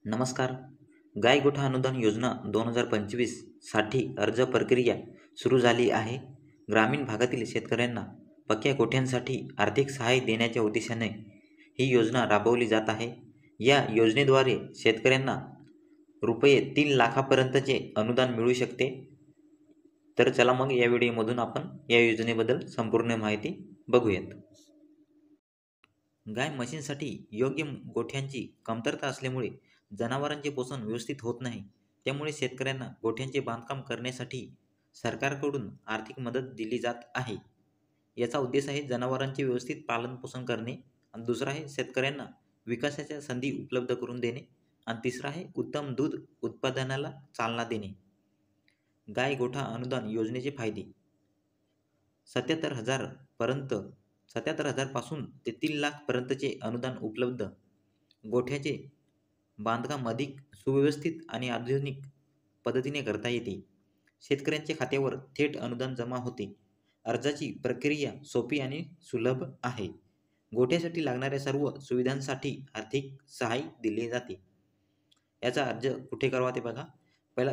नमस्कार. गाय गोठा अनुदान योजना 2025 साठी अर्ज प्रक्रिया सुरू झाली आहे. ग्रामीण भागातील शेतकऱ्यांना पक्क्या गोठ्यांसाठी आर्थिक सहाय्य देण्याच्या उद्देशाने ही योजना राबवली जात आहे. या योजनेद्वारे शेतकऱ्यांना रुपये 3 लाखापर्यंतचे अनुदान मिळू शकते. तर चला मग या व्हिडिओमधून आपण या योजनेबद्दल संपूर्ण माहिती बघूयात. गाय म्हशींसाठी योग्य गोठ्यांची कमतरता असल्यामुळे जनावरांचे पोषण व्यवस्थित होत नाही. त्यामुळे शेतकऱ्यांना गोठ्यांचे बांधकाम करण्यासाठी सरकारकडून आर्थिक मदत दिली जात आहे. याचा उद्देश आहे जनावरांचे व्यवस्थित पालनपोषण करणे, आणि दुसरा आहे शेतकऱ्यांना विकासाच्या संधी उपलब्ध करून देणे, आणि तिसरा आहे उत्तम दूध उत्पादनाला चालना देणे. गाय गोठा अनुदान योजनेचे फायदे: 77,000 पर्यंत 77,000 पासून ते 3 लाख पर्यंतचे अनुदान उपलब्ध. गोठ्याचे बांधकाम अधिक सुव्यवस्थित आणि आधुनिक पद्धतीने करता येते. शेतकऱ्यांच्या खात्यावर थेट अनुदान जमा होते. अर्जाची प्रक्रिया सोपी आणि सुलभ आहे. गोठ्यासाठी लागणाऱ्या सर्व सुविधांसाठी आर्थिक सहाय्य दिले जाते. याचा अर्ज कुठे करावा ते बघा. पहिला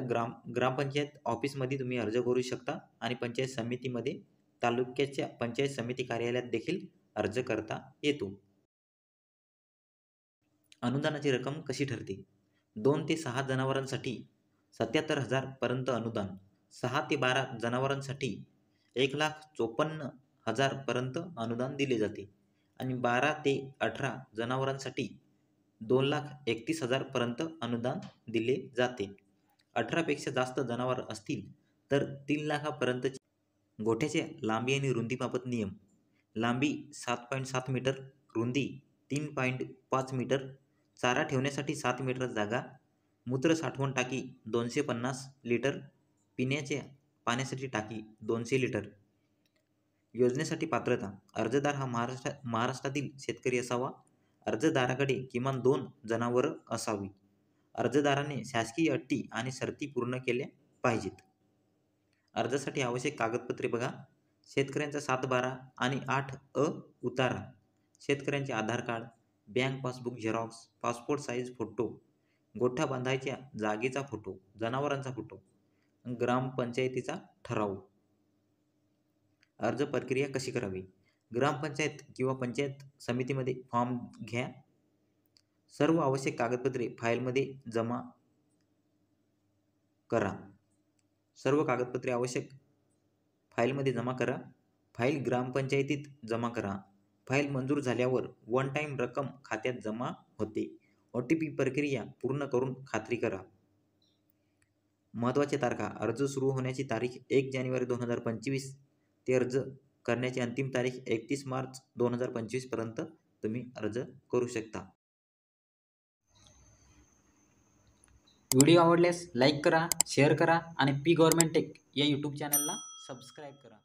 ग्रामपंचायत ऑफिसमध्ये तुम्ही अर्ज करू शकता, आणि पंचायत समितीमध्ये तालुक्याच्या पंचायत समिती कार्यालयात देखील अर्ज करता येतो. अनुदानाची रक्कम कशी ठरते? 2 ते 6 जनावरांसाठी 77,000 पर्यंत अनुदान, 6 ते 12 जनावरांसाठी 1,54,000 पर्यंत अनुदान दिले जाते, आणि 12 ते 18 जनावरांसाठी 2,31,000 पर्यंत अनुदान दिले जाते. 18 पेक्षा जास्त जनावर असतील तर 3 लाखापर्यंतचे. गोठ्याच्या लांबी आणि रुंदीबाबत नियम: लांबी 7.7 मीटर, रुंदी 3.5 मीटर, चारा ठेवण्यासाठी 7 मीटर जागा, मूत्र साठवण टाकी 250 लिटर, पिण्याच्या पाण्यासाठी टाकी 200 लिटर. योजनेसाठी पात्रता: अर्जदार हा महाराष्ट्रातील शेतकरी असावा. अर्जदाराकडे किमान 2 जनावरं असावी. अर्जदाराने शासकीय अटी आणि शर्ती पूर्ण केल्या पाहिजेत. अर्जासाठी आवश्यक कागदपत्रे बघा. शेतकऱ्यांचा 7/12 आणि 8A उतारा, शेतकऱ्यांचे Aadhaar card, bank passbook xerox, passport size photo, गोठा बांधायच्या जागेचा फोटो, जनावरांचा फोटो, ग्रामपंचायतीचा ठराव. अर्ज प्रक्रिया कशी करावी? ग्रामपंचायत किंवा पंचायत समितीमध्ये फॉर्म घ्या. सर्व आवश्यक कागदपत्रे फाईलमध्ये जमा करा. फाईल ग्रामपंचायतीत जमा करा. फाईल मंजूर झाल्यावर वन टाईम रक्कम खात्यात जमा होते. OTP प्रक्रिया पूर्ण करून खात्री करा. महत्त्वाच्या तारखा: अर्ज सुरू होण्याची तारीख 1 जानेवारी 2025 ते अर्ज करण्याची अंतिम तारीख 31 मार्च 2025 पर्यंत तुम्ही अर्ज करू शकता. व्हिडिओ आवडल्यास लाईक करा, शेअर करा, आणि पी गव्हर्नमेंट टेक या यूट्यूब चॅनलला सबस्क्राईब करा.